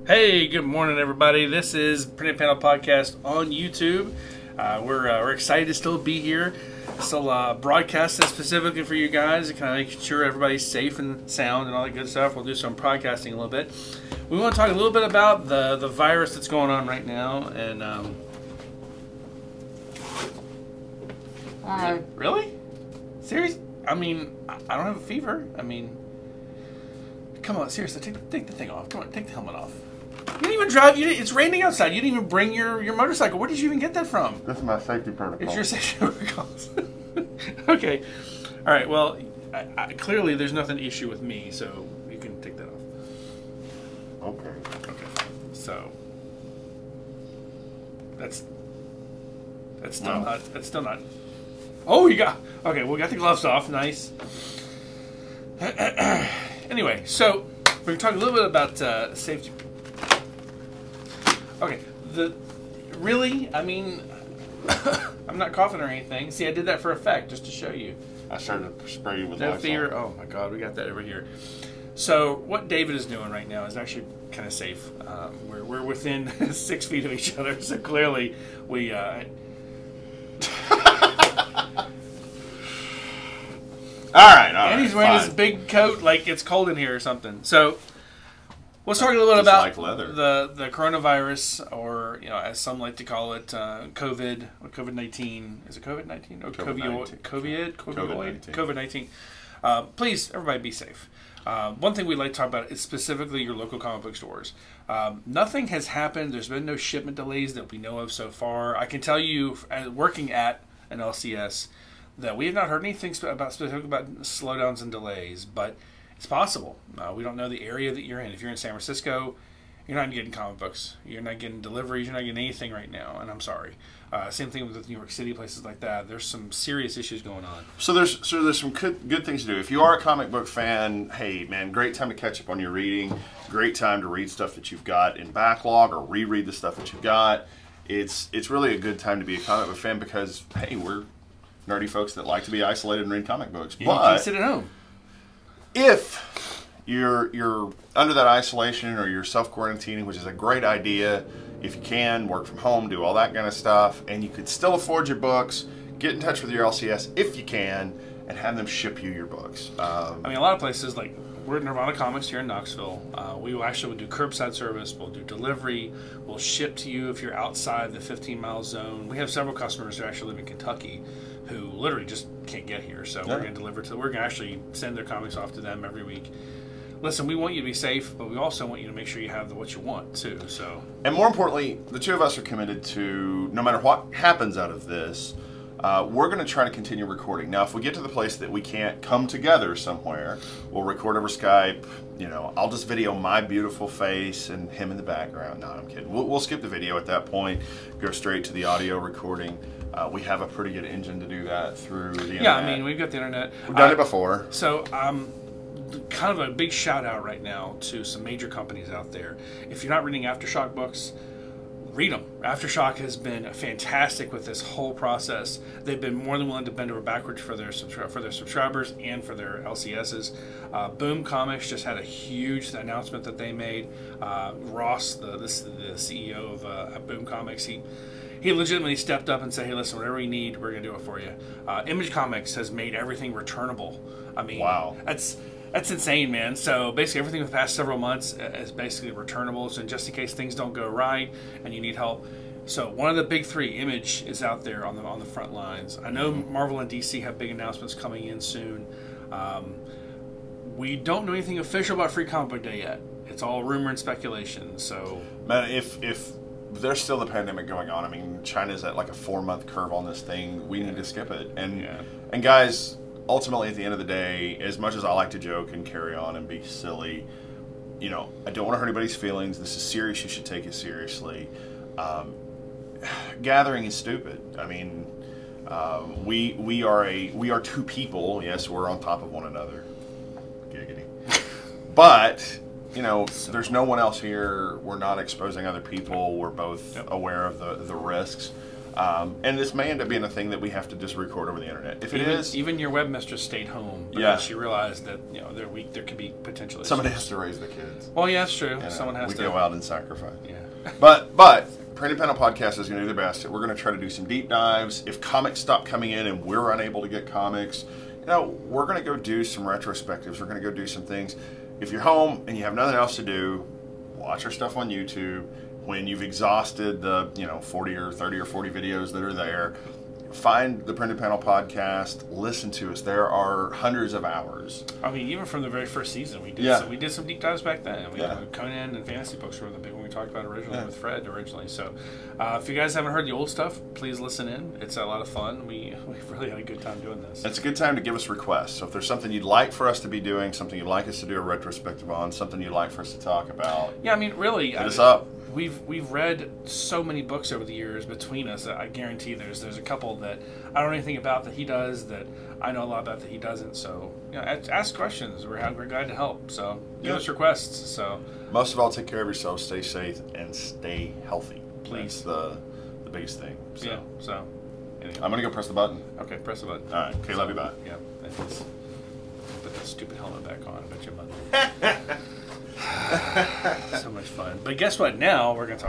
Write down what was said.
Hey, good morning, everybody. This is Printed Panel Podcast on YouTube. We're excited to still be here, still broadcasting specifically for you guys, and kind of making sure everybody's safe and sound and all that good stuff. We'll do some podcasting a little bit. We want to talk a little bit about the virus that's going on right now, and really? Serious? I mean, I don't have a fever. I mean, come on, seriously, take the thing off. Come on, take the helmet off. You didn't even drive. It's raining outside. You didn't even bring your motorcycle. Where did you even get that from? This is my safety protocol. It's your safety protocols. Okay. All right. Well, clearly there's nothing issue with me, so you can take that off. Okay. Okay. So that's still not. Oh, you got. Okay. Well, we got the gloves off. Nice. Anyway, so we're gonna talk a little bit about safety. Okay, I mean, I'm not coughing or anything. See, I did that for effect, just to show you. I started to spray you with no Lysol. fear. Oh my God, we got that over here. So what David is doing right now is actually kind of safe. We're within 6 feet of each other, so clearly we. All right. And he's wearing his big coat like it's cold in here or something. So let's talk a little bit about like leather. the coronavirus, or as some like to call it, COVID-19. Is it COVID-19 or COVID-19? Please, everybody, be safe. One thing we'd like to talk about is specifically your local comic book stores. Nothing has happened. There's been no shipment delays that we know of so far. I can tell you, working at an LCS, that we have not heard anything specific about slowdowns and delays, but it's possible. We don't know the area that you're in. If you're in San Francisco, you're not getting comic books. You're not getting deliveries. You're not getting anything right now, and I'm sorry. Same thing with New York City, places like that. There's some serious issues going on. So there's some good things to do. If you are a comic book fan, hey man, great time to catch up on your reading. Great time to read stuff that you've got in backlog or reread the stuff that you've got. It's really a good time to be a comic book fan because hey, we're nerdy folks that like to be isolated and read comic books. You can sit at home. If you're under that isolation or you're self-quarantining, which is a great idea, if you can, work from home, do all that kind of stuff, and you could still afford your books, get in touch with your LCS if you can, and have them ship you your books. I mean, a lot of places, like we're at Nirvana Comics here in Knoxville. We will do curbside service. We'll do delivery. We'll ship to you if you're outside the 15-mile zone. We have several customers who actually live in Kentucky who literally just can't get here. So we're going to deliver to them. We're going to actually send their comics off to them every week. Listen, we want you to be safe, but we also want you to make sure you have what you want, too. So, and more importantly, the two of us are committed to, no matter what happens out of this, we're going to try to continue recording. Now, if we get to the place that we can't come together somewhere, we'll record over Skype. I'll just video my beautiful face and him in the background. No, I'm kidding. We'll skip the video at that point, go straight to the audio recording. We have a pretty good engine to do that through the internet. Yeah, I mean, we've got the internet. We've done it before. So, kind of a big shout out right now to some major companies out there. If you're not reading Aftershock books, read them. Aftershock has been fantastic with this whole process. They've been more than willing to bend over backwards for their subscribers and for their LCSs. Boom Comics just had a huge announcement that they made. Ross, the CEO of Boom Comics, he legitimately stepped up and said, hey, listen, whatever you need, we're going to do it for you. Image Comics has made everything returnable. I mean, wow. That's insane, man. So basically everything for the past several months is basically returnable. So just in case things don't go right and you need help. So one of the big three, Image, is out there on the front lines. I know Marvel and DC have big announcements coming in soon. We don't know anything official about Free Comic Book Day yet. It's all rumor and speculation. So, man, if there's still the pandemic going on, I mean, China's at like a 4-month curve on this thing. We need to skip it. And guys, ultimately, at the end of the day, as much as I like to joke and carry on and be silly, I don't want to hurt anybody's feelings. This is serious. You should take it seriously. Gathering is stupid. I mean, we are two people. Yes, we're on top of one another. Giggity. But there's no one else here. We're not exposing other people. We're both aware of the risks. And this may end up being a thing that we have to just record over the internet. If it is, even your webmistress stayed home because she realized that there could be potential issues. Somebody has to raise the kids. Well, yeah, that's true. Someone has to. We go out and sacrifice. Yeah. But Print and Panel Podcast is going to do their best. We're going to try to do some deep dives. If comics stop coming in and we're unable to get comics, we're going to go do some retrospectives. We're going to go do some things. If you're home and you have nothing else to do, watch our stuff on YouTube. When you've exhausted the 40 or 30 or 40 videos that are there, find the Print and Panel Podcast, listen to us. There are hundreds of hours. I mean, even from the very first season, we did some deep dives back then. Conan and fantasy books were the big one we talked about originally with Fred originally. So if you guys haven't heard the old stuff, please listen in. It's a lot of fun. We've really had a good time doing this. It's a good time to give us requests. So if there's something you'd like for us to be doing, something you'd like us to do a retrospective on, something you'd like for us to talk about, yeah, I mean, really, hit us up. We've read so many books over the years between us that I guarantee there's a couple that I don't know anything about that he does that I know a lot about that he doesn't. So ask questions. We're glad to help. So give us requests. So most of all, take care of yourself, stay safe, and stay healthy. Please. That's the biggest thing. So. Yeah. So anyway. I'm gonna go press the button. Okay, press the button. All right. Okay, love you. Bye. Yeah. Put that stupid helmet back on. I bet you money. So much fun. But guess what? Now we're going to talk